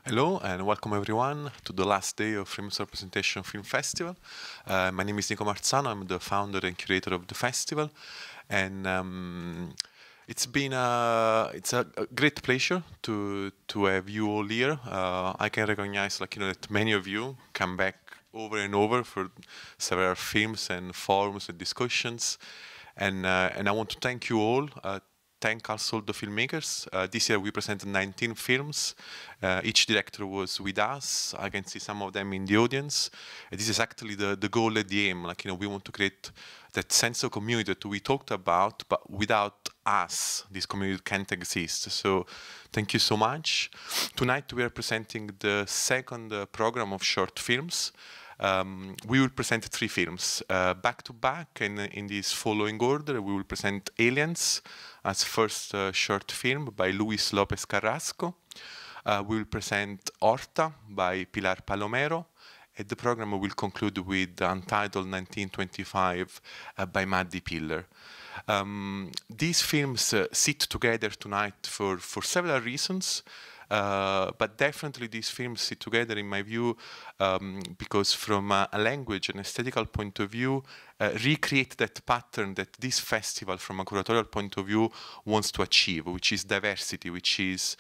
Hello and welcome everyone to the last day of Films Representation Film Festival. My name is Nico Marzano, I'm the founder and curator of the festival, and it's a great pleasure to have you all here. I can recognize that many of you come back over and over for several films and forums and discussions, and I want to thank you all. Thank also the filmmakers. This year we presented 19 films. Each director was with us. I can see some of them in the audience. And this is actually the goal and the aim. We want to create that sense of community that we talked about, but without us, this community can't exist. So thank you so much. Tonight we are presenting the second program of short films. We will present 3 films back to back, and in this following order we will present Aliens as first short film by Luis López Carrasco. We will present Horta by Pilar Palomero, and the program will conclude with Untitled 1925 by Madi Piller. These films sit together tonight for several reasons. But definitely these films sit together, in my view, because from a language and aesthetical point of view, recreate that pattern that this festival, from a curatorial point of view, wants to achieve, which is diversity, which is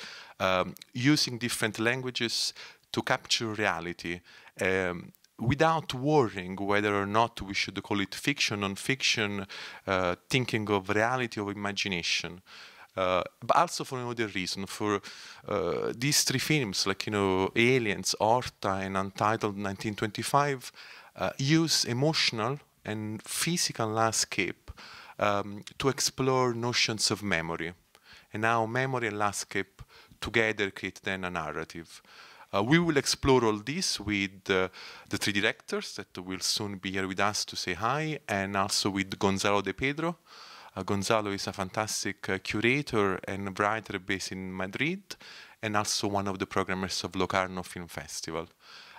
using different languages to capture reality. Without worrying whether or not we should call it fiction, non-fiction, thinking of reality or imagination. But also for another reason, for these 3 films, Aliens, Horta, and Untitled 1925, use emotional and physical landscape to explore notions of memory. And how memory and landscape together create then a narrative. We will explore all this with the 3 directors that will soon be here with us to say hi, and also with Gonzalo De Pedro. Gonzalo is a fantastic curator and writer based in Madrid, and also one of the programmers of Locarno Film Festival.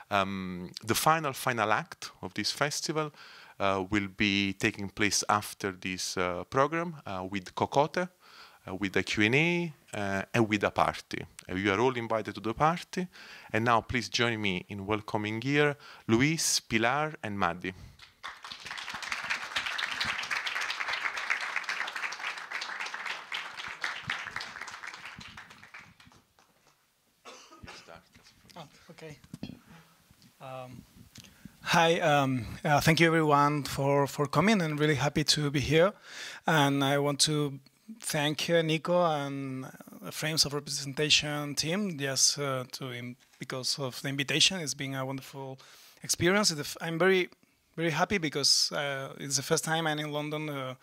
The final act of this festival will be taking place after this program with Cocote, with a Q&A, and with a party. You are all invited to the party. And now please join me in welcoming here Luis, Pilar, and Madi. Okay. Hi, thank you everyone for coming, and really happy to be here. And I want to thank Nico and the Frames of Representation team because of the invitation. It's been a wonderful experience. I'm very happy because it's the first time I'm in London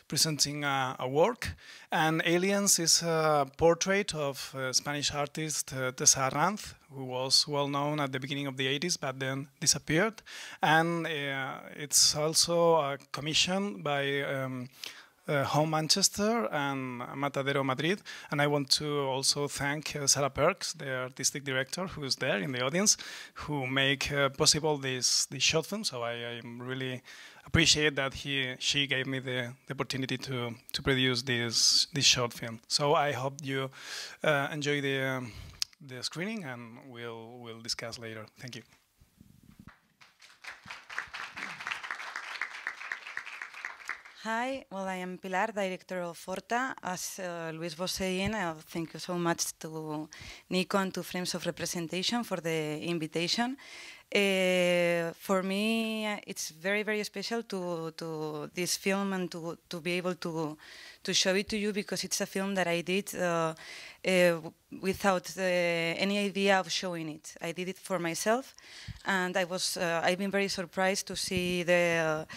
presenting a work. And Aliens is a portrait of Spanish artist Tesa Arranz, who was well known at the beginning of the 80s, but then disappeared. And it's also a commission by Home Manchester and Matadero Madrid. And I want to also thank Sarah Perks, the artistic director, who is there in the audience, who make possible this short film. So I really appreciate that she gave me the opportunity to produce this short film. So I hope you enjoy the screening, and we'll discuss later. Thank you. Hi, well, I am Pilar, director of Horta. As Luis was saying, thank you so much to Nico and to Frames of Representation for the invitation. For me, it's very special to this film and to be able to show it to you, because it's a film that I did without any idea of showing it. I did it for myself, and I've been very surprised to see to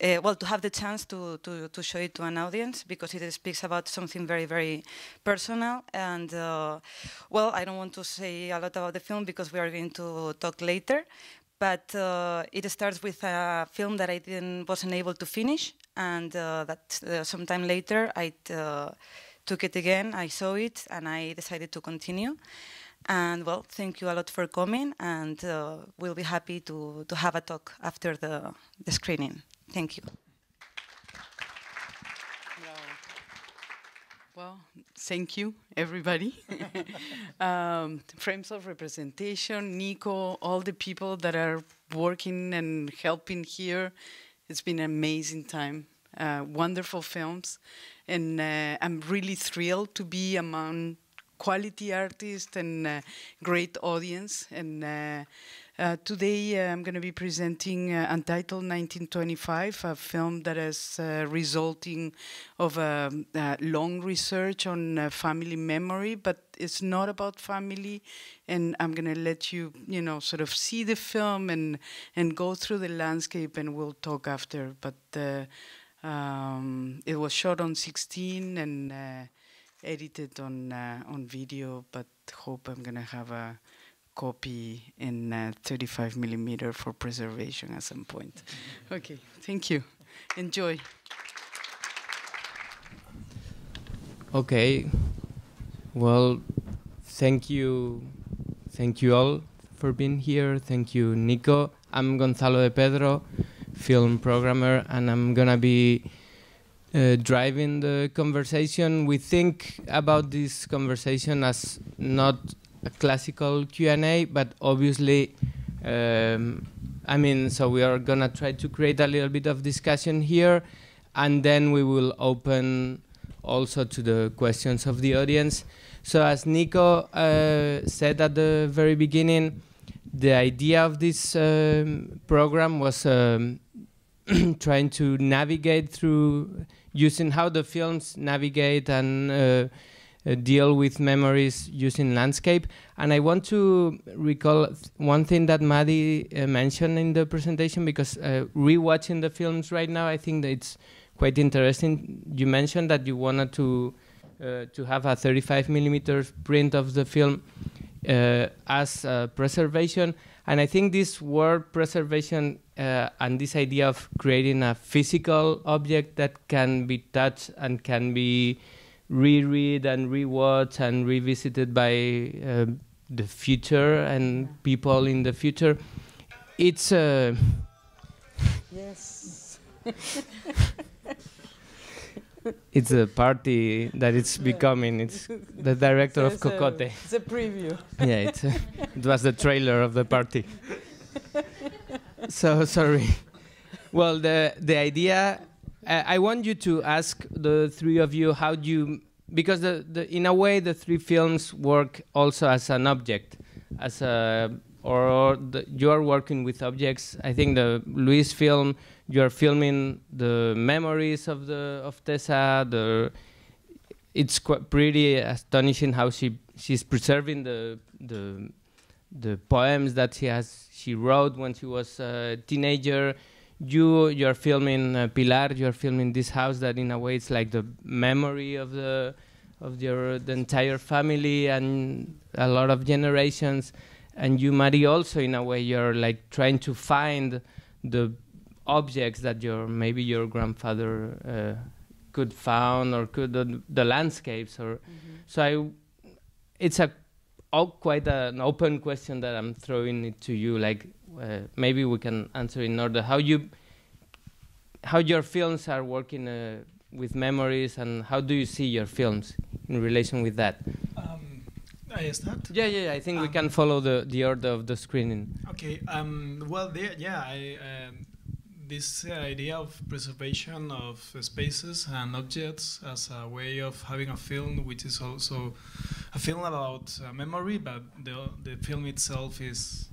have the chance to show it to an audience, because it speaks about something very personal. And well, I don't want to say a lot about the film because we are going to talk later. But it starts with a film that I wasn't able to finish, and that sometime later I took it again, I saw it, and I decided to continue. And well, thank you a lot for coming, and we'll be happy to have a talk after the screening. Thank you. Well, thank you, everybody. Frames of representation, Nico, all the people that are working and helping here. It's been an amazing time. Wonderful films. And I'm really thrilled to be among quality artists and great audience. And today I'm going to be presenting Untitled 1925, a film that is resulting of a long research on family memory, but it's not about family. And I'm going to let you, sort of see the film and go through the landscape, and we'll talk after. But it was shot on 16 and edited on video, but hope I'm going to have a copy in 35 millimeter for preservation at some point. Okay, thank you. Enjoy. Okay. Well, thank you all for being here. Thank you, Nico. I'm Gonzalo De Pedro, film programmer, and I'm gonna be driving the conversation. We think about this conversation as not a classical Q&A, but obviously, so we are gonna try to create a little bit of discussion here, and then we will open also to the questions of the audience. So as Nico said at the very beginning, the idea of this program was trying to navigate through using how the films navigate and deal with memories using landscape. And I want to recall one thing that Madi mentioned in the presentation, because rewatching the films right now, I think that it's quite interesting. You mentioned that you wanted to have a 35 millimeters print of the film as preservation. And I think this word preservation and this idea of creating a physical object that can be touched and can be reread and rewatched and revisited by the future and people in the future. It's yes. It's a party that it's becoming. It's the director of Cocote. It's a preview. Yeah, it was the trailer of the party. So sorry. Well, the idea, I want you to ask the three of you how do you, because in a way the three films work also as an object, as a you are working with objects. I think the Luis film, you are filming the memories of Tesa. It's pretty astonishing how she's preserving the poems that she wrote when she was a teenager. You're filming Pilar. You're filming this house that in a way it's like the memory of the entire family and a lot of generations. And you, Madi, also in a way you're like trying to find the objects that maybe your grandfather could found, or could the landscapes, or so it's quite an open question that I'm throwing it to you. Like maybe we can answer in order how your films are working with memories, and how do you see your films in relation with that? I start? Yeah. I think we can follow the order of the screening. Okay. Well, this idea of preservation of spaces and objects as a way of having a film, which is also a film about memory, but the film itself is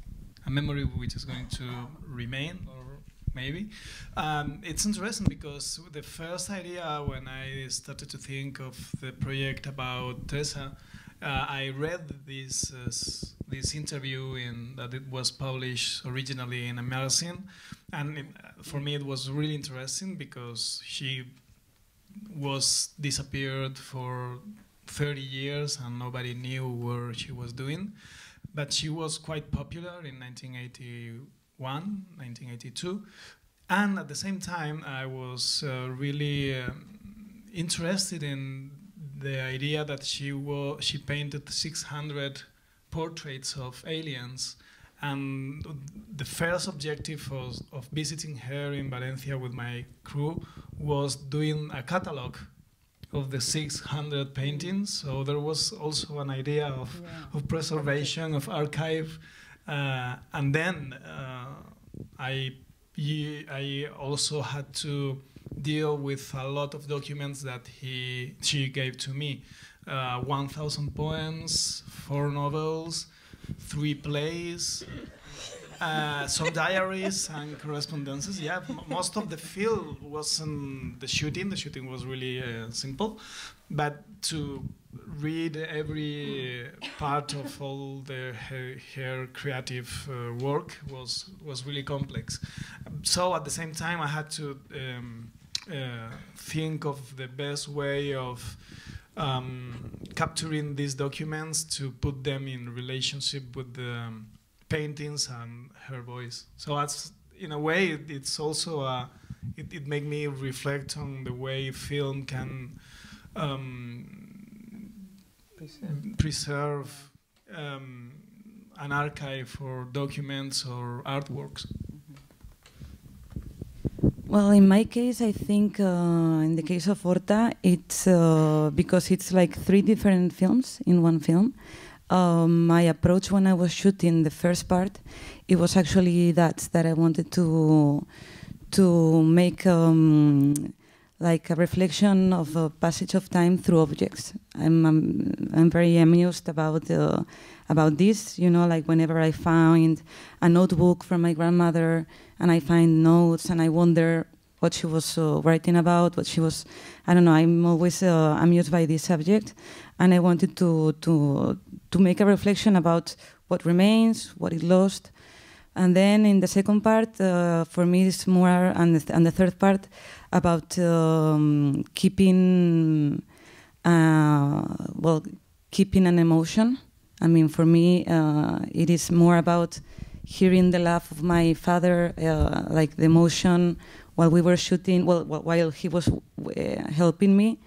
a memory which is going to remain, or maybe. It's interesting because the first idea when I started to think of the project about Tesa, I read this interview that it was published originally in a magazine, and for me it was really interesting because she was disappeared for 30 years and nobody knew what she was doing, but she was quite popular in 1981, 1982, and at the same time I was really interested in the idea that she painted 600 portraits of aliens, and the first objective of visiting her in Valencia with my crew was doing a catalog of the 600 paintings. So there was also an idea of preservation, of archive, and then I also had to deal with a lot of documents that she gave to me. 1,000 poems, 4 novels, 3 plays, some diaries and correspondences. Yeah, most of the film wasn't the shooting. The shooting was really simple, but to read every part of all her creative work was really complex. So at the same time, I had to think of the best way of capturing these documents to put them in relationship with the paintings and her voice. So that's, in a way, it's also it made me reflect on the way film can preserve an archive for documents or artworks. Well, in my case, I think in the case of Horta, it's because it's like 3 different films in one film. My approach when I was shooting the first part, it was actually that I wanted to make like a reflection of a passage of time through objects. I'm very amused about this, you know, like whenever I find a notebook from my grandmother and I find notes and I wonder what she was writing about, what she was, I don't know, I'm always amused by this subject, and I wanted to make a reflection about what remains, what is lost. And then in the second part, for me it's more, and the third part, about keeping keeping an emotion. I mean, for me, it is more about hearing the laugh of my father, like the emotion while we were shooting, while he was helping me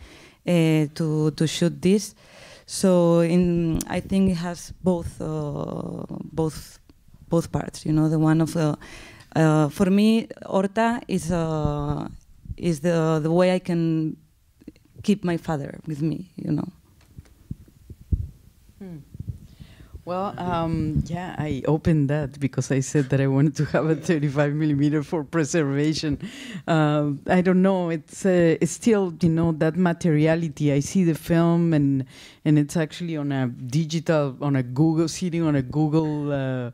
to shoot this. So I think it has both parts. You know, the one of for me, Horta is the way I can keep my father with me. You know. Well, yeah, I opened that because I said that I wanted to have a 35mm for preservation. I don't know, it's still, you know, that materiality. I see the film and it's actually on a digital, on a Google, sitting on a Google,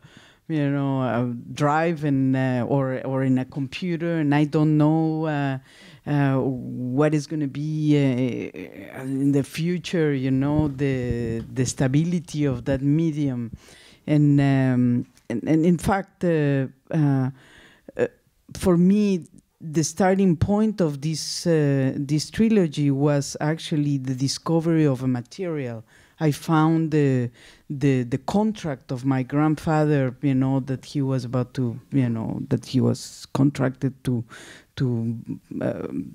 you know, drive and or in a computer, and I don't know what is going to be in the future, you know, the stability of that medium, and in fact, for me, the starting point of this this trilogy was actually the discovery of a material. I found the contract of my grandfather, you know, that he was about to, you know, that he was contracted to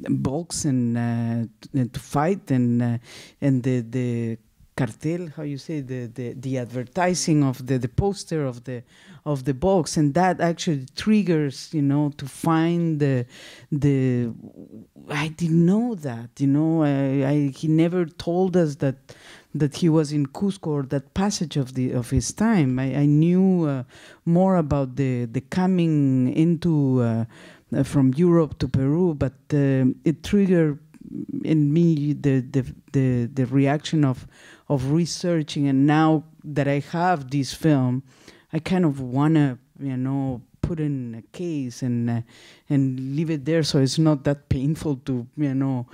box and to fight, and the cartel, how you say, the advertising of the poster of the box, and that actually triggers, you know, to find the I didn't know that, you know, he never told us that he was in Cusco, or that passage of his time. I knew more about the coming into from Europe to Peru, but it triggered in me the reaction of researching. And now that I have this film, I kind of wanna, you know, put in a case and leave it there, so it's not that painful to, you know,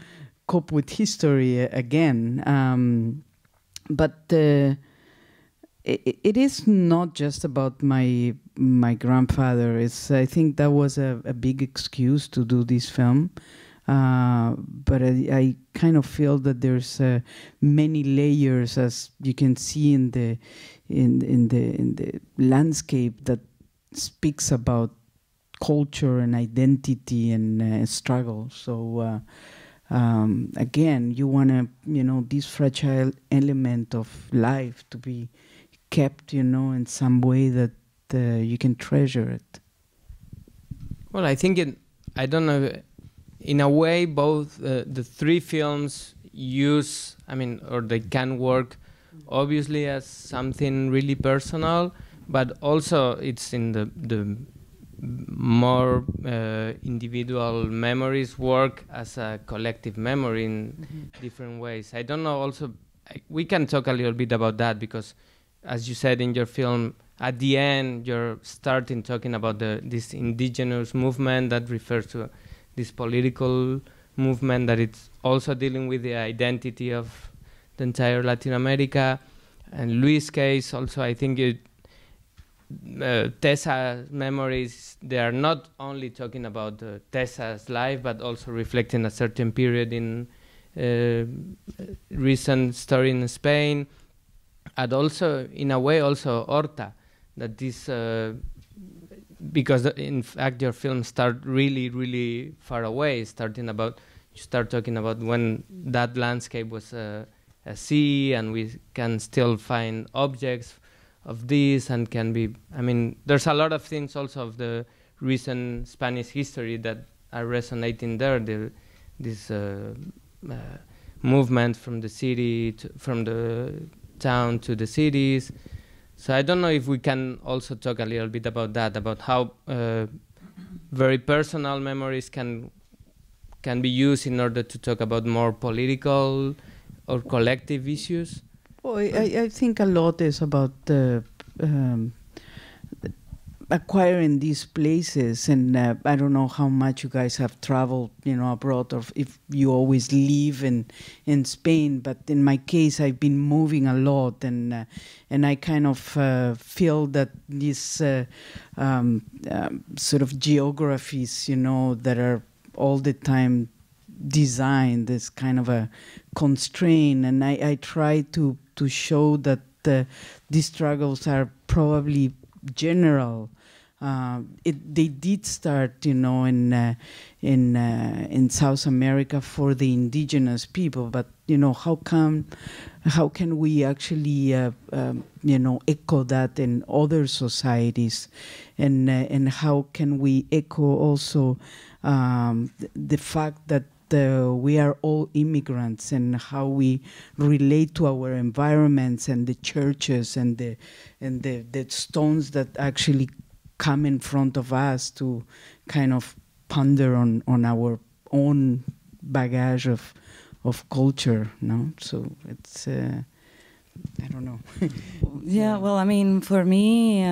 cope with history again. But it is not just about my grandfather. I think that was a big excuse to do this film. But I kind of feel that there's many layers, as you can see in the landscape, that speaks about culture and identity and struggle. So again, you want to, you know, this fragile element of life to be kept, you know, in some way that you can treasure it. Well, I think I don't know. In a way, both the 3 films use, I mean, or they can work obviously as something really personal, but also it's in the more individual memories work as a collective memory in different ways. I don't know, also, we can talk a little bit about that, because as you said in your film, at the end, you're starting talking about this indigenous movement that refers to this political movement that it's also dealing with the identity of the entire Latin America. And Luis' case also, I think Tesa memories, they are not only talking about Tesa's life, but also reflecting a certain period in recent story in Spain, and also, in a way, also Horta, that this, because in fact your film start really, really far away, you start talking about when that landscape was a sea, and we can still find objects of this, and can be, I mean, there's a lot of things also of the recent Spanish history that are resonating there, this movement from the city, from the town to the cities. So I don't know if we can also talk a little bit about that, about how very personal memories can be used in order to talk about more political or collective issues. Well, I think a lot is about acquiring these places, and I don't know how much you guys have traveled, abroad, or if you always live in Spain. But in my case, I've been moving a lot, and I kind of feel that these sort of geographies, that are all the time designed as kind of a constraint, and I try to show that these struggles are probably general. They did start, in South America for the indigenous people, but how can we actually echo that in other societies, and how can we echo also the fact that we are all immigrants, and how we relate to our environments and the churches and the stones that actually come in front of us to kind of ponder on our own baggage of culture, no? So it's I don't know. Yeah, well, I mean, for me,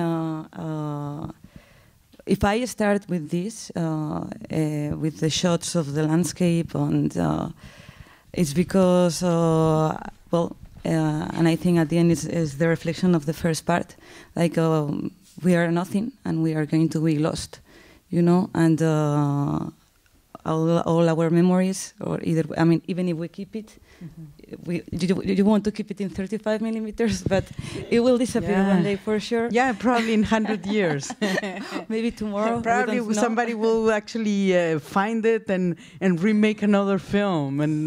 if I start with this, with the shots of the landscape, and it's because, and I think at the end is the reflection of the first part, like we are nothing and we are going to be lost, and all our memories, or either, I mean, even if we keep it, you want to keep it in 35 millimeters, but it will disappear one day for sure. Yeah, probably in 100 years. Maybe tomorrow. Probably somebody will actually find it and remake another film and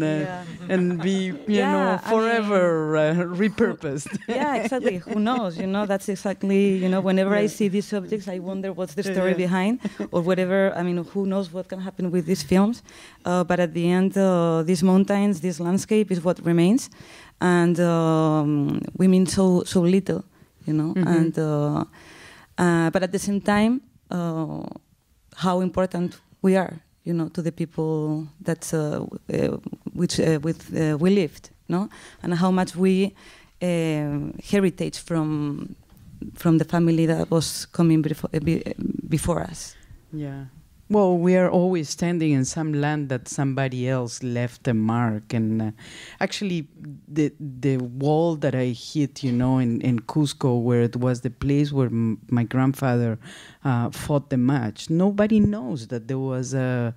be forever repurposed. Yeah, exactly. Who knows? That's exactly, whenever I see these subjects, I wonder what's the story behind, or whatever. I mean, who knows what can happen with these films? But at the end, these mountains, this landscape is what remains, and we mean so little, and but at the same time, how important we are, to the people that we lived, and how much we heritage from the family that was coming before us. Yeah. Well, we are always standing in some land that somebody else left a mark, and actually, the wall that I hit, in Cusco, where it was the place where my grandfather fought the match. Nobody knows that there was a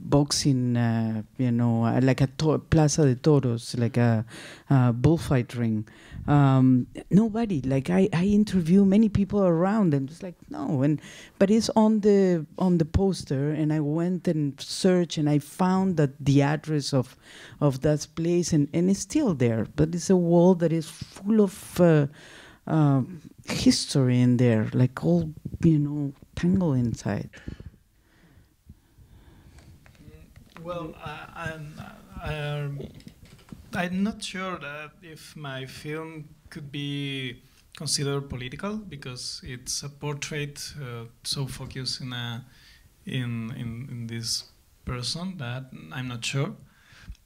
boxing, like a Plaza de Toros, like a bullfight ring. Nobody, like I interview many people around, and it's like no, but it's on the poster, and I went and searched, and I found that the address of that place, and it's still there, but it's a wall that is full of history in there, like all tangled inside. Well, I'm not sure that if my film could be considered political, because it's a portrait so focused in this person that I'm not sure.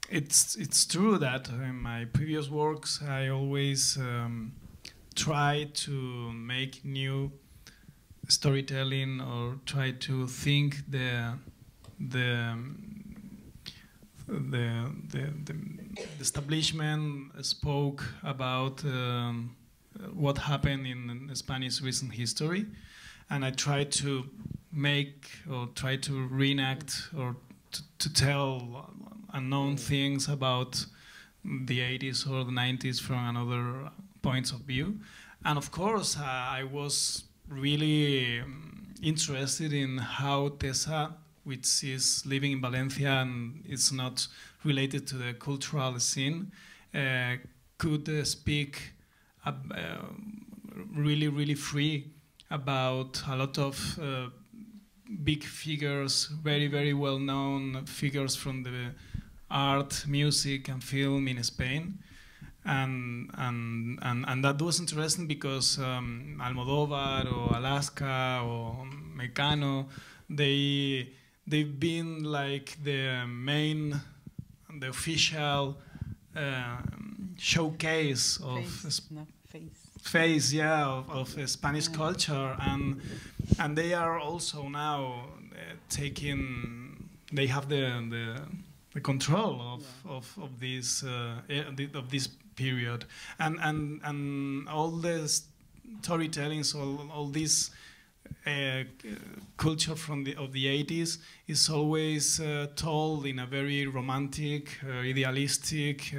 It's true that in my previous works I always try to make new storytelling or try to think the establishment spoke about what happened in Spanish recent history, and I try to make or try to reenact or to tell unknown things about the 80s or the 90s from another points of view. And of course, I was really interested in how Tesa, which is living in Valencia and is not related to the cultural scene, could speak really, really free about a lot of big figures, very, very well-known figures from the art, music, and film in Spain. And that was interesting because Almodóvar or Alaska or Mecano, they've been like the official showcase of face, yeah, of Spanish culture, and they are also now they have the control of this period, and all the storytellings, all this culture of the 80s is always told in a very romantic, idealistic,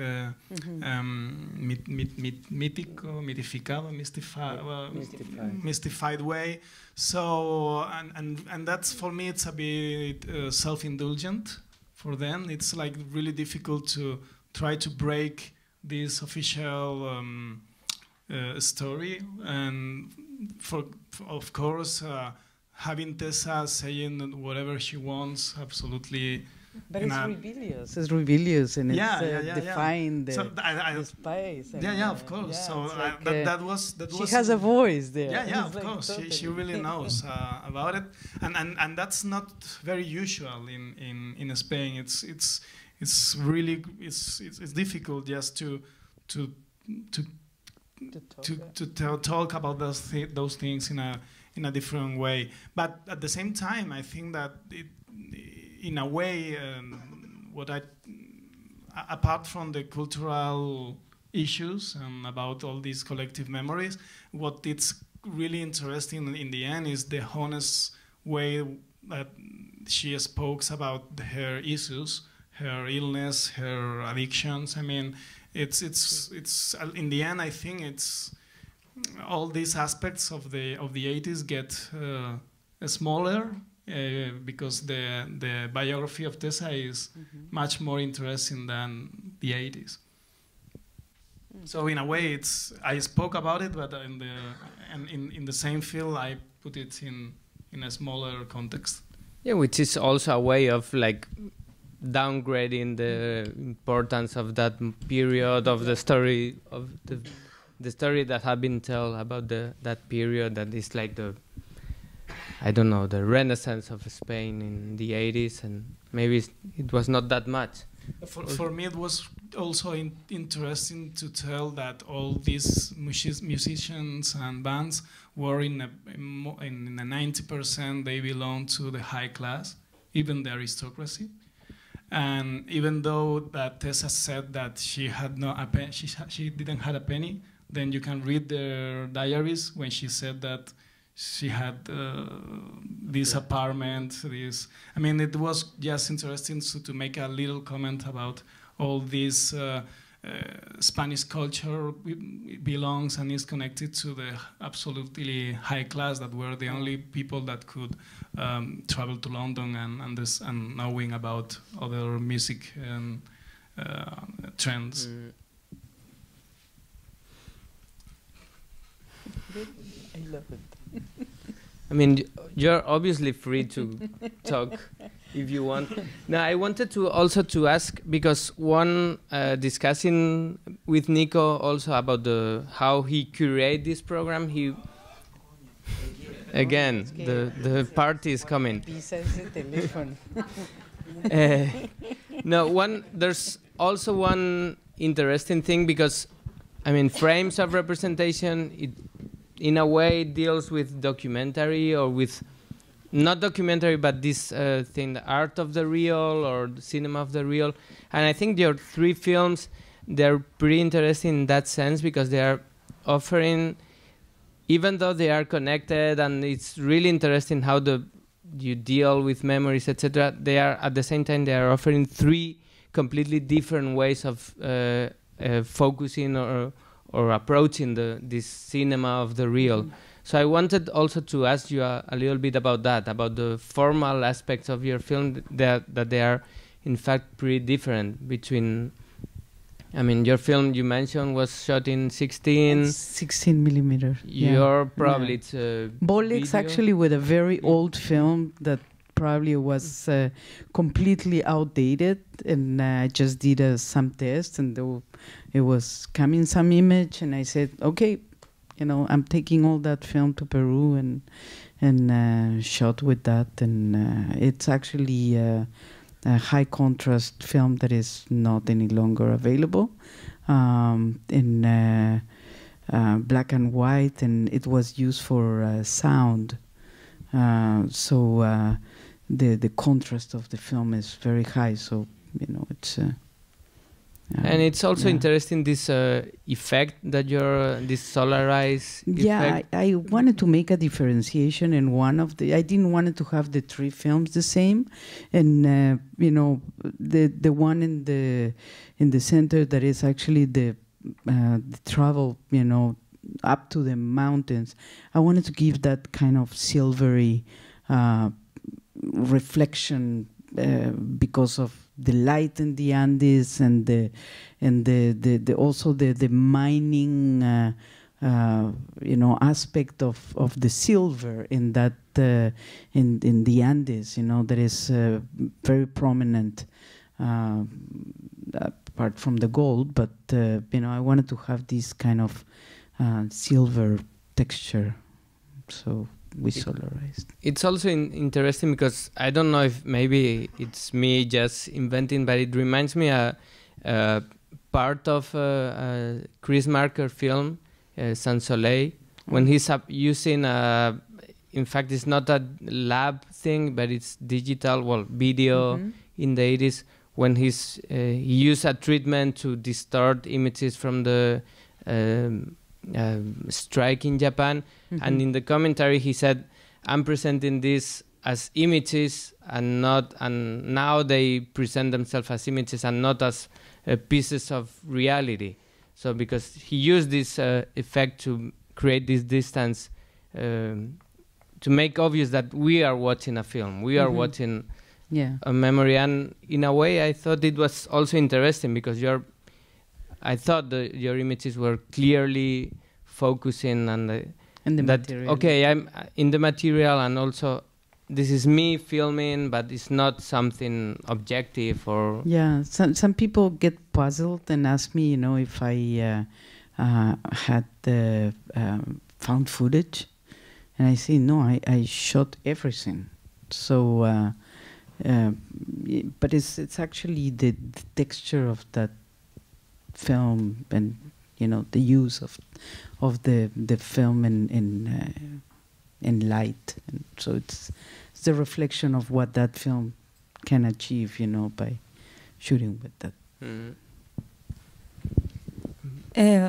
mystified way. So, and that's, for me, it's a bit self-indulgent for them. It's like really difficult to try to break this official story, and of course, having Tesa saying whatever she wants, absolutely. But it's rebellious. It's rebellious, and it's defying the space. Yeah, of course. Yeah, so like, that was. She has a voice there. Yeah, of course. Totally. She really knows about it, and that's not very usual in Spain. It's really difficult just to talk about those things in a different way. But at the same time, I think that in a way, apart from the cultural issues and about all these collective memories, what it's really interesting in the end is the honest way that she spoke about her issues, her illness, her addictions. I mean, it's in the end, I think it's all these aspects of the 80s get smaller because the biography of Tesa is much more interesting than the 80s. So in a way, I spoke about it, but in the same field, I put it in a smaller context. Yeah, which is also a way of like downgrading the importance of that period of the story of the story that had been told about that period, that is like the Renaissance of Spain in the 80s, and maybe it was not that much. For me, it was also interesting to tell that all these musicians and bands were in the 90%, they belong to the high class, even the aristocracy. And even though that Tesa said that she had she didn't have a penny, then you can read their diaries when she said that she had this apartment. I mean, it was just interesting to make a little comment about all this Spanish culture belongs and is connected to the absolutely high class that were the only people that could travel to London and knowing about other music and trends. I love it. I mean, you're obviously free to talk if you want. Now, I wanted to also to ask, because one discussing with Nico also about how he curate this program. He again the party is coming. No, there's also one interesting thing, because I mean, frames of representation, it in a way deals with documentary, or with not documentary, but this thing, the art of the real or the cinema of the real. And I think your three films, they're pretty interesting in that sense, because they are offering, even though they are connected, and it's really interesting how you deal with memories, etc. They are at the same time they are offering three completely different ways of focusing or approaching this cinema of the real. So I wanted also to ask you a little bit about that, about the formal aspects of your film, that they are in fact pretty different between. I mean, your film you mentioned was shot in 16 millimeters. Your probably it's a Bolex actually with a very old film that probably was completely outdated, and I just did some tests, and it was coming some image, and I said, okay, I'm taking all that film to Peru and shot with that, and it's actually a high contrast film that is not any longer available, in black and white, and it was used for sound. So the contrast of the film is very high. So it's. And it's also interesting, this effect that this solarized effect. I wanted to make a differentiation, and I didn't want to have the three films the same, and the one in the center that is actually the travel, up to the mountains. I wanted to give that kind of silvery reflection because of the light in the Andes, and also the mining aspect of the silver in that in the Andes, that is very prominent, apart from the gold, but I wanted to have this kind of silver texture, so we solarized. It's also interesting because I don't know if maybe it's me just inventing, but it reminds me a part of Chris Marker film, Sans Soleil, when he's using in fact it's not a lab thing, but it's digital, video in the 80s, when he used a treatment to distort images from the strike in Japan, and in the commentary he said, I'm presenting this as images and now they present themselves as images and not as pieces of reality. So because he used this effect to create this distance, to make obvious that we are watching a film, we are watching a memory. And in a way I thought it was also interesting, because I thought your images were clearly focusing on the material. Okay, I'm in the material, and also this is me filming, but it's not something objective or. Yeah, some people get puzzled and ask me, if I had found footage, and I say no, I shot everything. So, but it's actually the texture of that film, and the use of the film in light, and so it's the reflection of what that film can achieve, by shooting with that.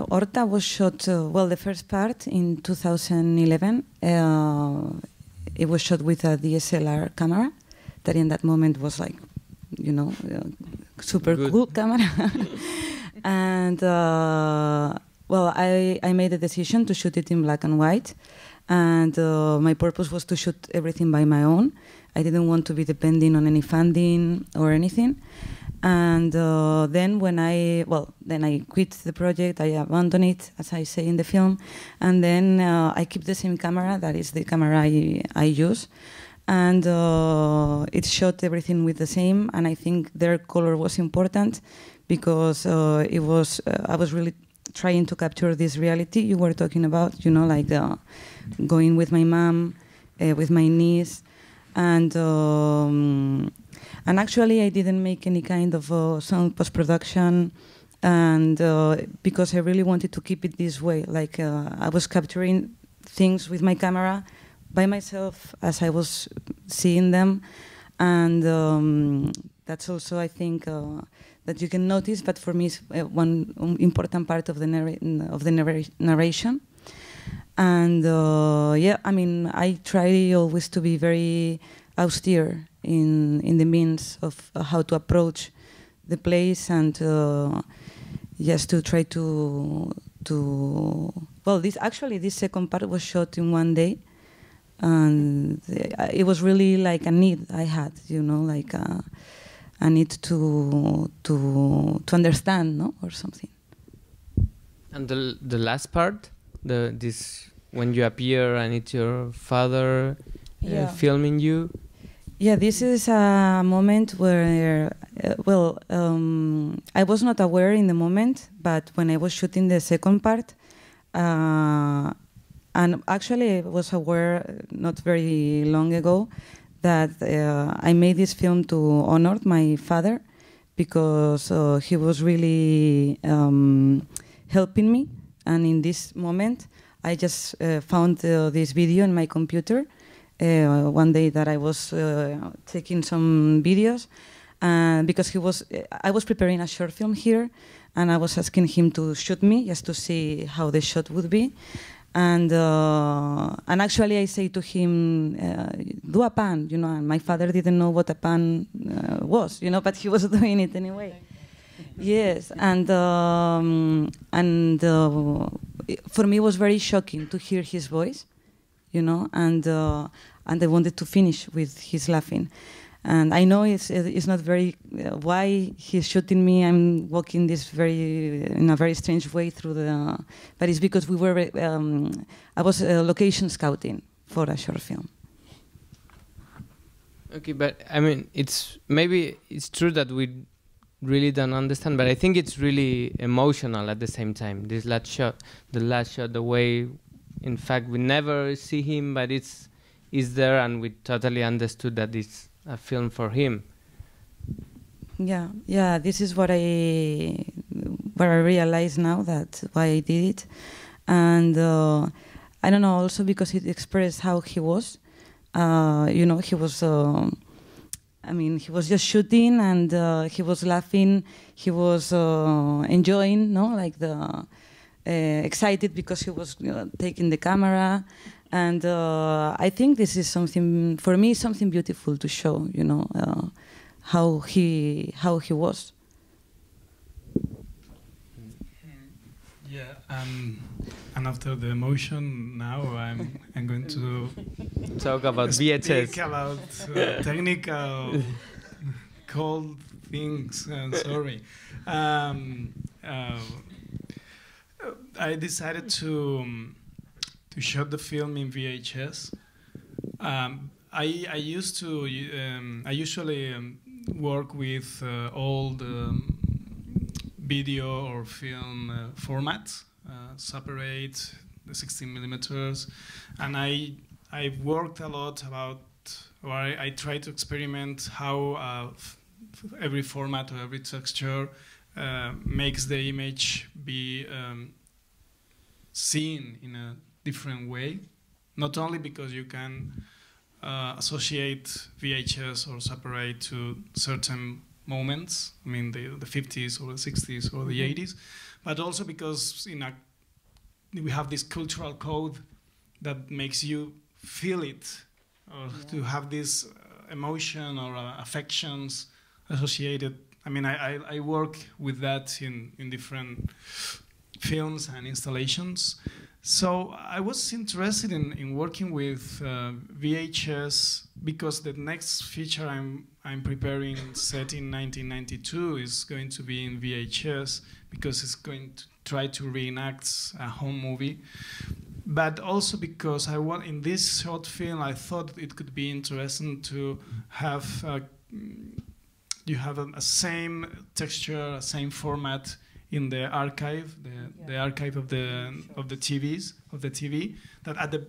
Horta was shot, the first part in 2011. It was shot with a DSLR camera that in that moment was like, super Good. cool camera. And I made a decision to shoot it in black and white, and my purpose was to shoot everything by my own. I didn't want to be depending on any funding or anything. And then when I quit the project, I abandoned it, as I say in the film, and then I keep the same camera. That is the camera I use. and it shot everything with the same. And I think their color was important because it was I was really trying to capture this reality you were talking about. You know, like going with my mom, with my niece, and actually I didn't make any kind of sound post-production. And because I really wanted to keep it this way, like I was capturing things with my camera by myself as I was seeing them, and that's also, I think, that you can notice. But for me, it's one important part of the narration. And yeah, I mean, I try always to be very austere in the means of how to approach the place, and just to try to well, this second part was shot in one day, and it was really like a need I had, you know, like a need to understand, no, or something. And the last part, this when you appear and it's your father filming you. Yeah, this is a moment where, well, I was not aware in the moment, but when I was shooting the second part, and actually I was aware not very long ago that I made this film to honor my father, because he was really helping me. And in this moment, I just found this video in my computer. One day that I was taking some videos, because I was preparing a short film here, and I was asking him to shoot me just to see how the shot would be, and actually I say to him, do a pan, you know, and my father didn't know what a pan was, you know, but he was doing it anyway. Yes, and for me it was very shocking to hear his voice, you know, and I wanted to finish with his laughing. And I know it's not very why he's shooting me. I'm walking in a very strange way through but it's because I was location scouting for a short film. Okay, but I mean, maybe it's true that we really don't understand, but I think it's really emotional at the same time. This last shot, the way, in fact, we never see him, but it's there, and we totally understood that it's a film for him. Yeah. This is what I realize now, that why I did it, and I don't know, also because it expressed how he was. You know, he was. I mean, he was just shooting, and he was laughing. He was enjoying, no, like excited because he was taking the camera. And I think this is something, for me, something beautiful to show, you know, how he was. Yeah, and after the emotion, now I'm going to talk about VHS. Speak about technical cold things. Sorry. I decided to shot the film in VHS. I usually work with old video or film formats, separate the 16 millimeters, and I've worked a lot about, or I try to experiment how every format or every texture makes the image be seen in a different way, not only because you can associate VHS or separate to certain moments, I mean the 50s or the 60s or the 80s, but also because we have this cultural code that makes you feel it, or to have this emotion or affections associated. I mean, I work with that in different films and installations. So I was interested in working with VHS because the next feature I'm preparing, set in 1992, is going to be in VHS because it's going to try to reenact a home movie. but also because in this short film, I thought it could be interesting to have you have a same texture, a same format in the archive, the archive of the TV, that at the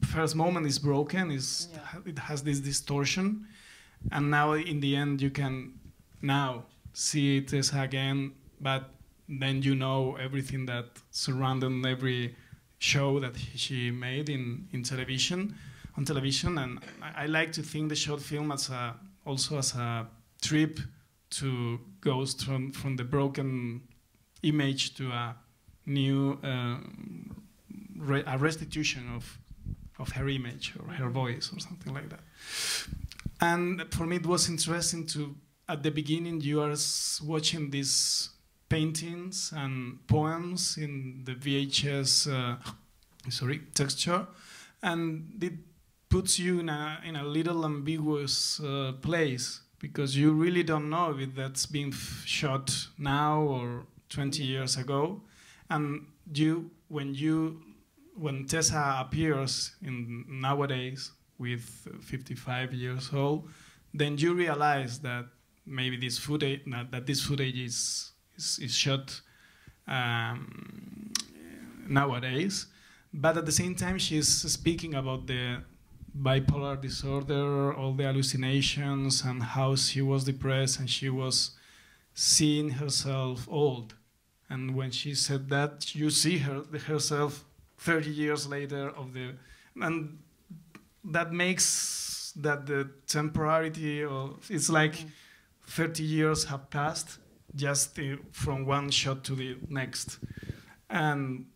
first moment is broken, it has this distortion, and now in the end you can now see it as again, but then you know everything that surrounded every show that she made on television, and I like to think the short film also as a trip to go from the broken image to a new a restitution of her image or her voice or something like that. And for me it was interesting to, at the beginning you are watching these paintings and poems in the VHS texture, and it puts you in a little ambiguous place, because you really don't know if that's being shot now or 20 years ago. And when Tesa appears nowadays with 55 years old, then you realize that maybe this footage is shot nowadays, but at the same time she's speaking about the bipolar disorder, all the hallucinations, and how she was depressed and she was seeing herself old. And when she said that, you see herself 30 years later and that makes that the temporality it's like 30 years have passed just from one shot to the next, and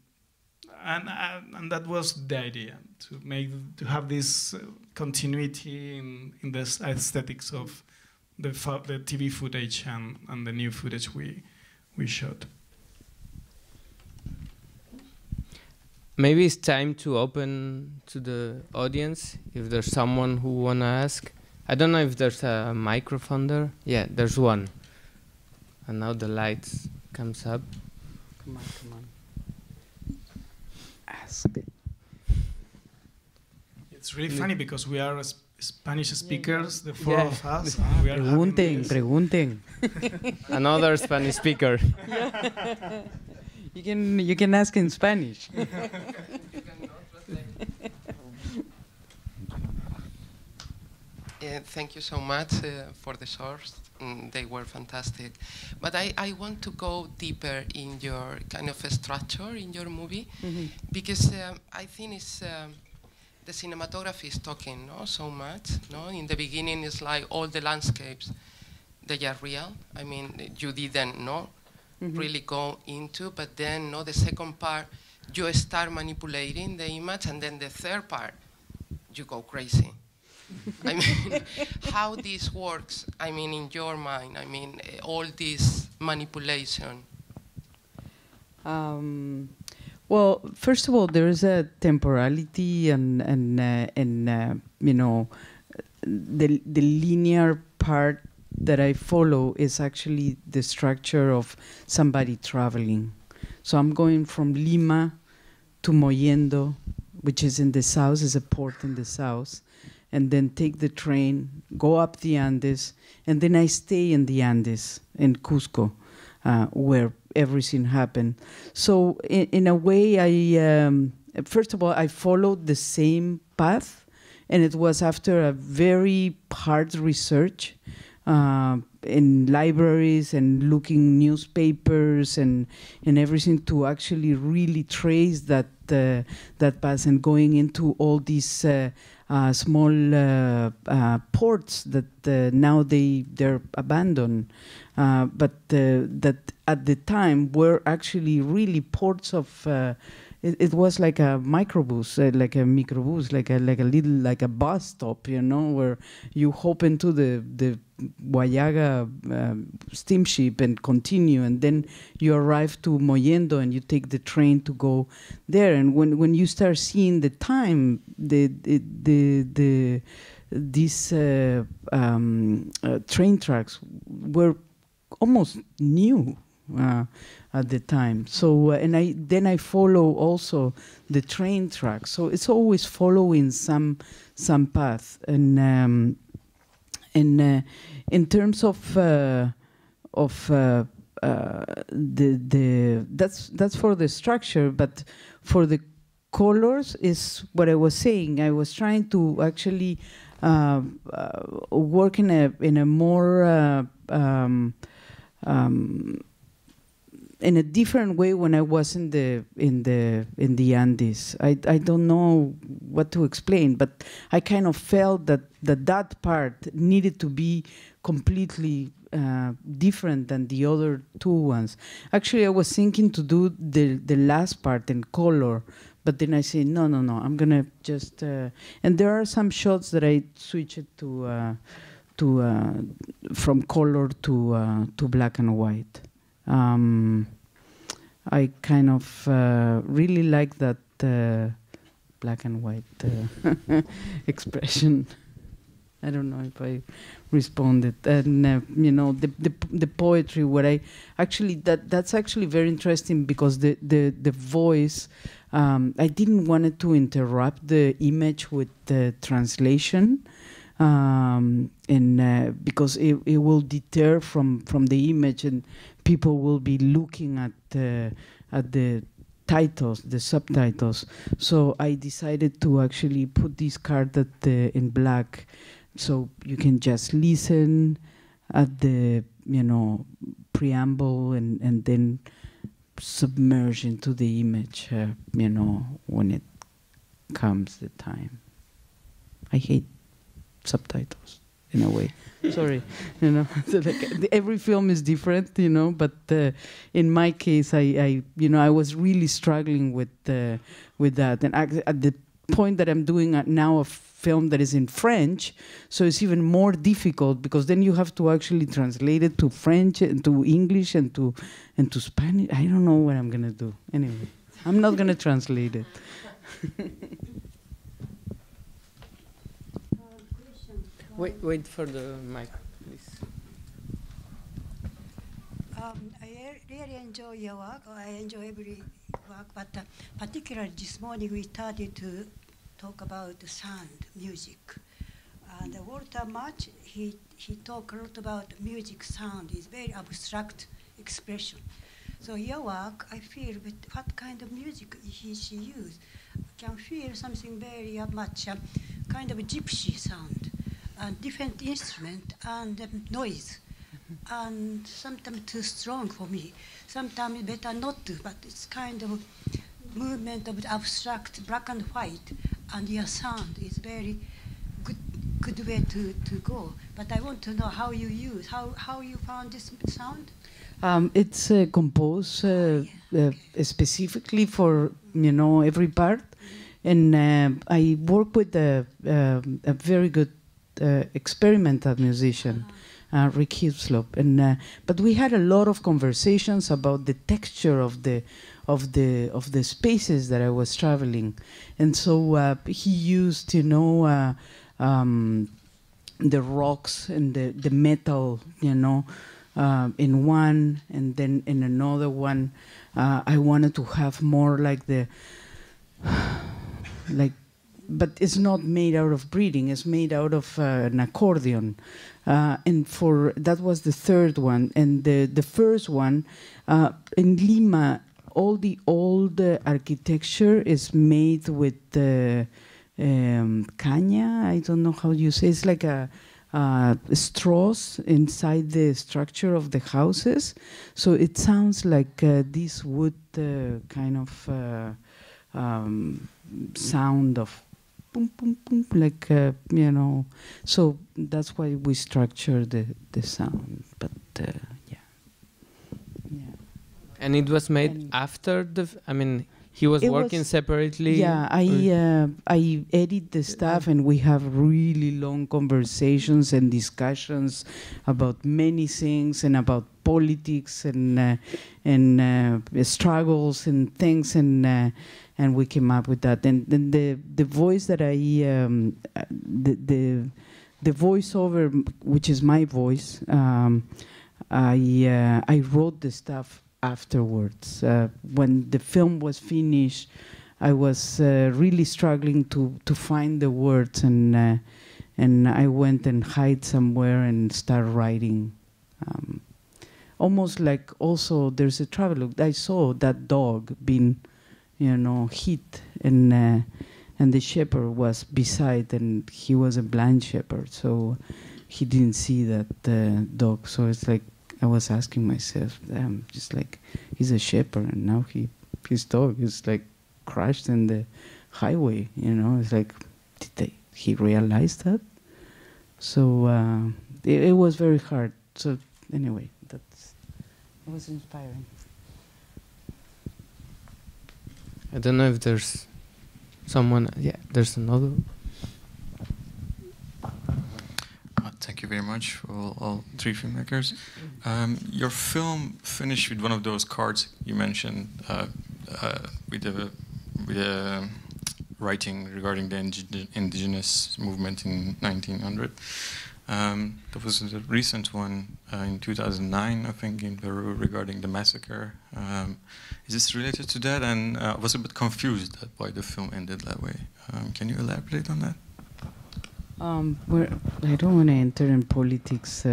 that was the idea, to have this continuity in the aesthetics of the TV footage and the new footage we shot. Maybe it's time to open to the audience if there's someone who wanna ask. I don't know if there's a microphone there. Yeah, there's one. And now the lights comes up. Come on. Ask. It's really funny because we are Spanish speakers, the four of us. We are Pregunten. Another Spanish speaker. Yeah. You can ask in Spanish. Thank you so much for the shorts. They were fantastic. But I want to go deeper in your kind of structure in your movie, because I think it's the cinematography is talking so much. No? In the beginning, it's like all the landscapes, they are real. I mean, you didn't really go into, but then the second part, you start manipulating the image, and then the third part, you go crazy. I mean, how this works, I mean, in your mind, I mean, all this manipulation. Well, first of all, there is a temporality and you know, the linear part that I follow is actually the structure of somebody traveling. So I'm going from Lima to Mollendo, which is in the south, is a port in the south, and then take the train, go up the Andes, and then I stay in the Andes, in Cusco, where everything happened. So in a way, first of all, I followed the same path, and it was after a very hard research in libraries and looking newspapers and everything to actually really trace that path, and going into all these small ports that now they're abandoned, but that at the time were actually really ports of. It was like a microbus, like a microbus, like a little bus stop, you know, where you hop into the Guayaga steamship and continue, and then you arrive to Mollendo and you take the train to go there. And when you start seeing the time, these train tracks were almost new. at the time. So and I follow also the train track. So it's always following some path. And in terms of that's for the structure, but for the colors is what I was saying. I was trying to actually work in a more in a different way when I was in the Andes. I don't know what to explain, but I kind of felt that part needed to be completely different than the other two ones. Actually, I was thinking to do the last part in color, but then I said no, I'm gonna just and there are some shots that I switched to from color to black and white. I kind of really like that black and white expression. I don't know if I responded. And you know, the poetry. What I actually that's actually very interesting because the voice. I didn't want it to interrupt the image with the translation. And because it will deter from the image, and people will be looking at the titles, the subtitles. So I decided to actually put this card in black, so you can just listen at the preamble and then submerge into the image. When it comes the time. I hate subtitles in a way. Sorry, so like every film is different, but in my case, I was really struggling with that, and at the point that I'm doing now a film that is in French, so it's even more difficult because then you have to actually translate it to French and to English and to Spanish. I don't know what I'm gonna do. Anyway, I'm not gonna translate it. Wait for the mic, please. I really enjoy your work. I enjoy every work, but particularly this morning we started to talk about the sound, music. And Walter March, he talked a lot about music sound. It's very abstract expression. So your work, I feel, what kind of music she used, can feel something very much kind of gypsy sound. And different instrument and noise, and sometimes too strong for me. Sometimes better not to, but it's kind of movement of the abstract black and white, and your sound is very good way to go. But I want to know how you use, how you found this sound. It's composed specifically for every part, and I work with a very good experimental musician, Rick Hislop, and but we had a lot of conversations about the texture of the spaces that I was traveling, and so he used the rocks and the metal in one, and then in another one I wanted to have more like but it's not made out of breathing, it's made out of an accordion. And that was the third one. And the first one, in Lima, all the old architecture is made with caña, I don't know how you say, it's like straws inside the structure of the houses. So it sounds like this wood kind of sound of boom, boom, boom, like, so that's why we structure the sound, but yeah. And it was made after he was working separately? Yeah, I edit the stuff and we have really long conversations and discussions about many things and about politics and struggles and things, and we came up with that. And then the voice that the voiceover, which is my voice, I wrote the stuff afterwards. When the film was finished, I was really struggling to find the words, and I went and hid somewhere and started writing. Almost like also there's a travelogue. I saw that dog being, hit, and the shepherd was beside, and he was a blind shepherd, so he didn't see that dog. So it's like I was asking myself, just like he's a shepherd, and now his dog is like crashed in the highway. It's like he realized that? So it was very hard. So anyway, it was inspiring. I don't know if there's someone. Yeah, there's another. Thank you very much for all three filmmakers. Your film finished with one of those cards you mentioned with the writing regarding the indigenous movement in 1900. There was a recent one in 2009, I think, in Peru regarding the massacre. Is this related to that? And I was a bit confused at why the film ended that way. Can you elaborate on that? I don't want to enter in politics.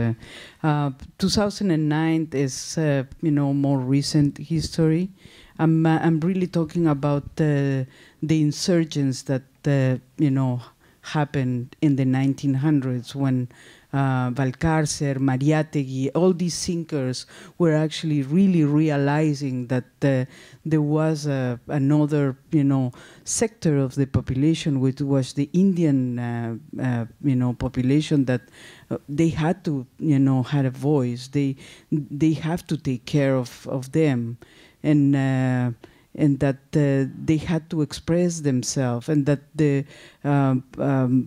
2009 is, more recent history. I'm really talking about the insurgents that happened in the 1900s when Valcárcel, Mariátegui, all these thinkers were actually really realizing that there was another, sector of the population, which was the Indian, population, that they had to, had a voice. They have to take care of them, and that they had to express themselves, and that the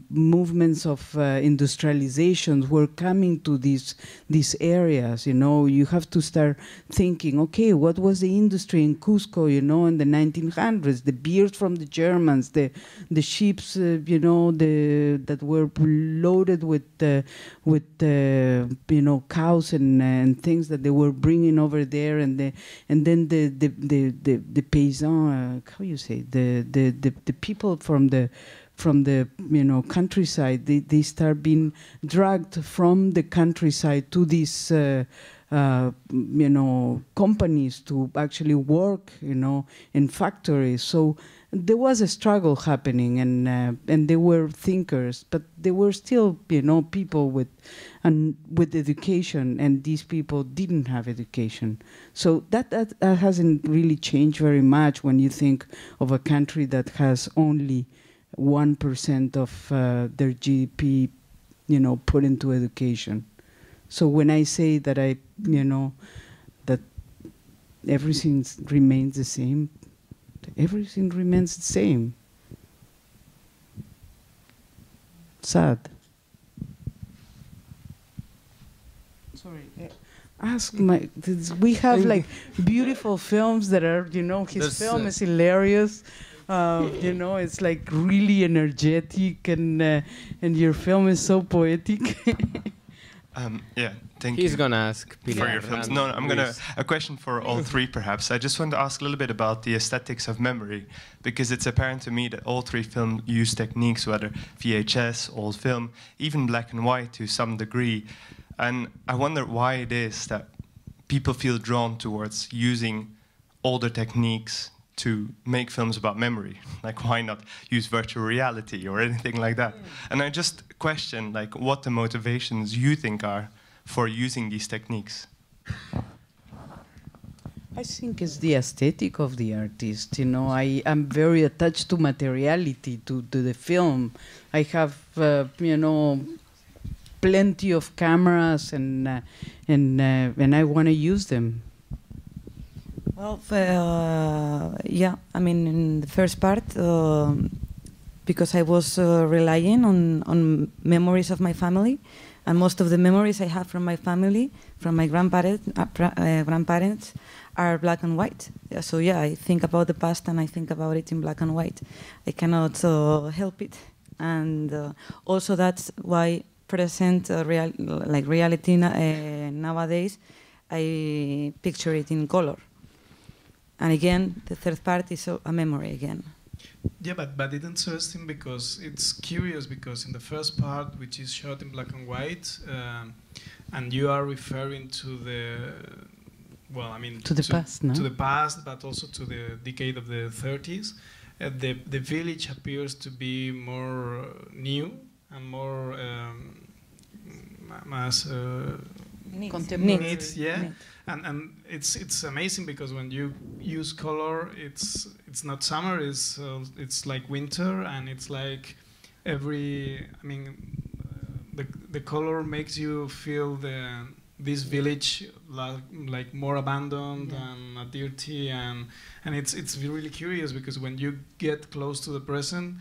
movements of industrialization were coming to these areas. You have to start thinking, okay, what was the industry in Cusco, in the 1900s? The beers from the Germans, the ships, that were loaded with cows and things that they were bringing over there, and then the paysan, how you say, the people from the countryside, they start being dragged from the countryside to these companies to actually work in factories. So there was a struggle happening, and they were thinkers, but they were still people with education, and these people didn't have education. So that hasn't really changed very much when you think of a country that has only 1% of their GDP, put into education. So when I say that that everything remains the same, everything remains the same. Sad. Sorry. We have like beautiful films that are, his film is hilarious. It's like really energetic, and your film is so poetic. Yeah, thank you. He's gonna ask Pilar for your films. No, I'm gonna a question for all three, perhaps. I just want to ask a little bit about the aesthetics of memory, because it's apparent to me that all three films use techniques, whether VHS, old film, even black and white to some degree, and I wonder why it is that people feel drawn towards using older techniques to make films about memory. Like, why not use virtual reality or anything like that? And I just question, like, what the motivations you think are for using these techniques. I think it's the aesthetic of the artist. I am very attached to materiality, to the film. I have, plenty of cameras, and I want to use them. Well, yeah, I mean, in the first part, because I was relying on memories of my family, and most of the memories I have from my family, from my grandparents, are black and white. So yeah, I think about the past and I think about it in black and white. I cannot help it, and also that's why present reality nowadays, I picture it in color. And again, the third part is a memory again. Yeah, but it's interesting because it's curious because in the first part, which is shot in black and white, and you are referring to the, well, I mean, to the past, no? To the past, but also to the decade of the 30s. The village appears to be more new and more contemporary. Yeah. Neat. And it's amazing because when you use color, it's not summer, it's like winter, and it's like the color makes you feel this village like more abandoned and dirty, and it's really curious because when you get close to the present,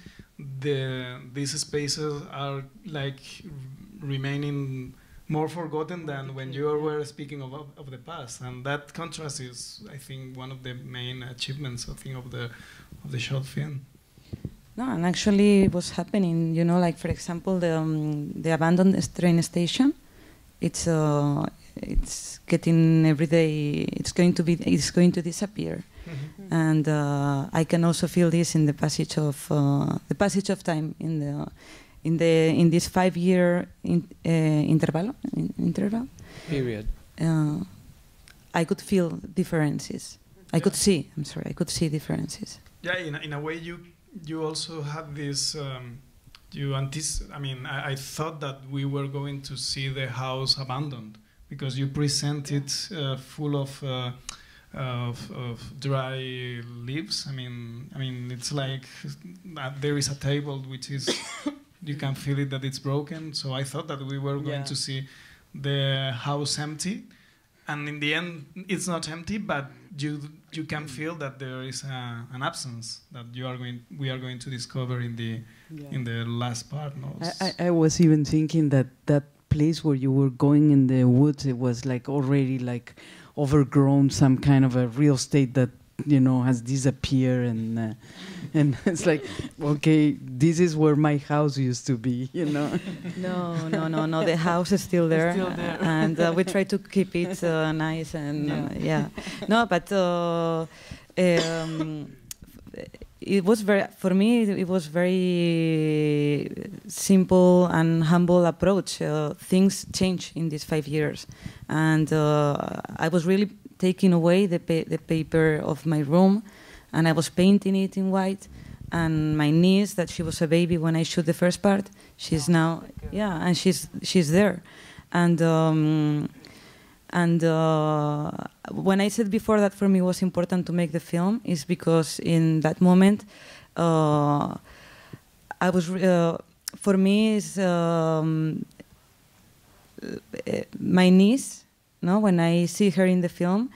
these spaces are like remaining more forgotten than when you were speaking of the past, and that contrast is, I think, one of the main achievements, I think, of the short film. No, and actually, what's happening, you know, like for example, the abandoned train station, it's getting every day. It's going to disappear, and I can also feel this in the passage of time in this 5-year interval period. I could feel differences. I could see differences. Yeah, in a way, you also have this. I thought that we were going to see the house abandoned because you present it full of dry leaves. I mean, it's like there is a table which is. You can feel it that it's broken. So I thought that we were going to see the house empty, and in the end, it's not empty. But you can feel that there is an absence that we are going to discover in the last part. No? I was even thinking that place where you were going in the woods, it was like already like overgrown, some kind of a real estate that has disappeared, and it's like, okay, this is where my house used to be, No, the house is still there, and we try to keep it nice and No, but it was for me it was very simple and humble approach. Things change in these 5 years, and I was really taking away the paper of my room, and I was painting it in white. And my niece, that she was a baby when I shoot the first part, she's now, and she's there. And when I said before that for me it was important to make the film, is because in that moment, I was for me is my niece. No, when I see her in the film,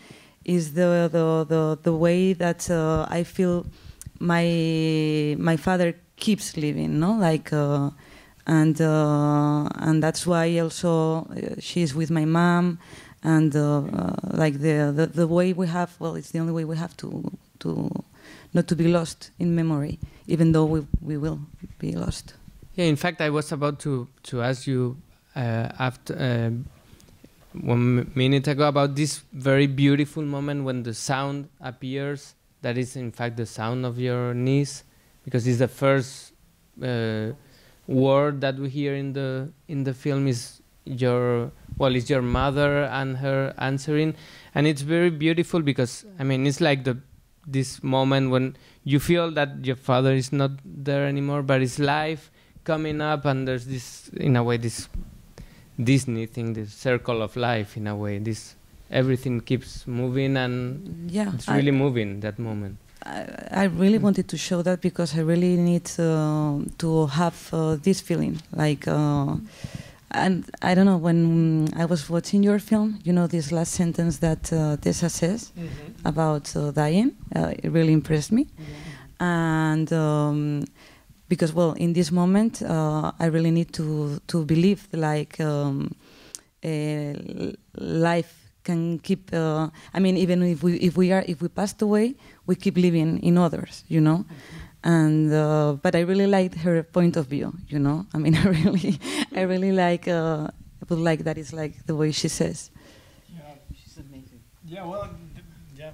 is the way that I feel my father keeps living. No, like, and that's why also she's with my mom, and like the way we have. Well, it's the only way we have to not to be lost in memory, even though we will be lost. Yeah, in fact, I was about to ask you after. 1 minute ago about this very beautiful moment when the sound appears. That is in fact the sound of your niece, because it's the first word that we hear in the film is it's your mother and her answering, and it's very beautiful because it's like this moment when you feel that your father is not there anymore, but it's life coming up, and there's this, in a way, this Disney thing, this circle of life, in a way. This everything keeps moving, and it's really moving, that moment. I really wanted to show that because I really need to have this feeling. Like, and I don't know, when I was watching your film, this last sentence that Tesa says about dying, it really impressed me. And because, well, in this moment, I really need to believe, like, life can keep. Even if we passed away, we keep living in others, And but I really liked her point of view. You know, I mean, I really like. I would like that is like the way she says. Yeah, she's amazing. Yeah, well, yeah.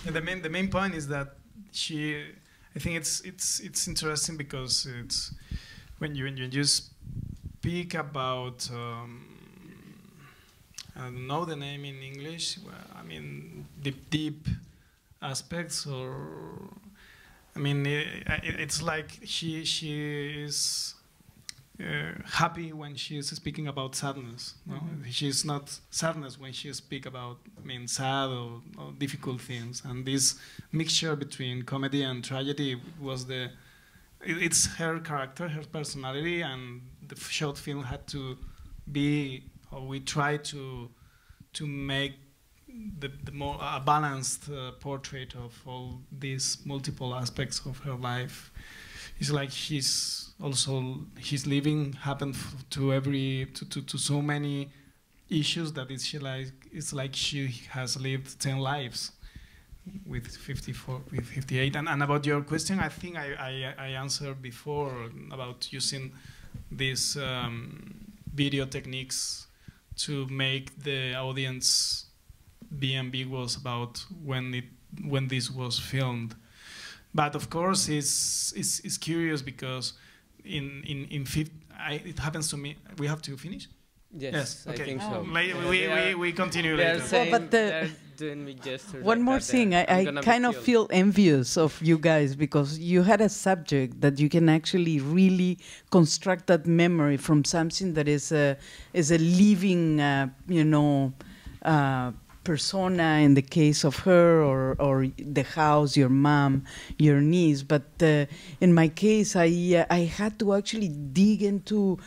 The main point is that I think it's interesting because it's when you speak about I don't know the name in English. Well, I mean deep aspects, or I mean it's like she is happy when she is speaking about sadness. No? She's not sadness when she speaks about sad or difficult things. And this mixture between comedy and tragedy was it's her character, her personality, and the short film had to be, or we tried to make the more balanced portrait of all these multiple aspects of her life. It's like she's living happened to so many issues that it's like she has lived 10 lives with 58. And about your question, I think I answered before about using these video techniques to make the audience be ambiguous about when this was filmed. But of course, it's curious because it happens to me. We have to finish. Yes, okay. I think so. We continue later. They're doing me gestures. One like more that. thing, I kind of feel envious of you guys because you had a subject that you can actually really construct that memory from something that is a living, persona in the case of her, or the house, your mom, your niece. But in my case, I had to actually dig into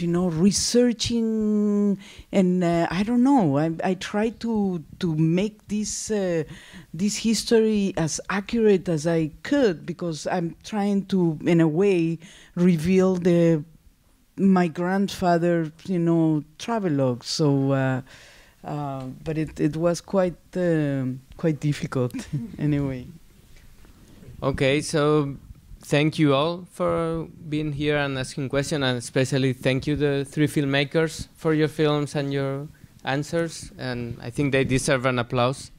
researching, and I don't know. I tried to make this history as accurate as I could because I'm trying to, in a way, reveal my grandfather, travelogue. So. But it was quite difficult anyway. Okay, so thank you all for being here and asking questions, and especially thank you the three filmmakers for your films and your answers, and I think they deserve an applause.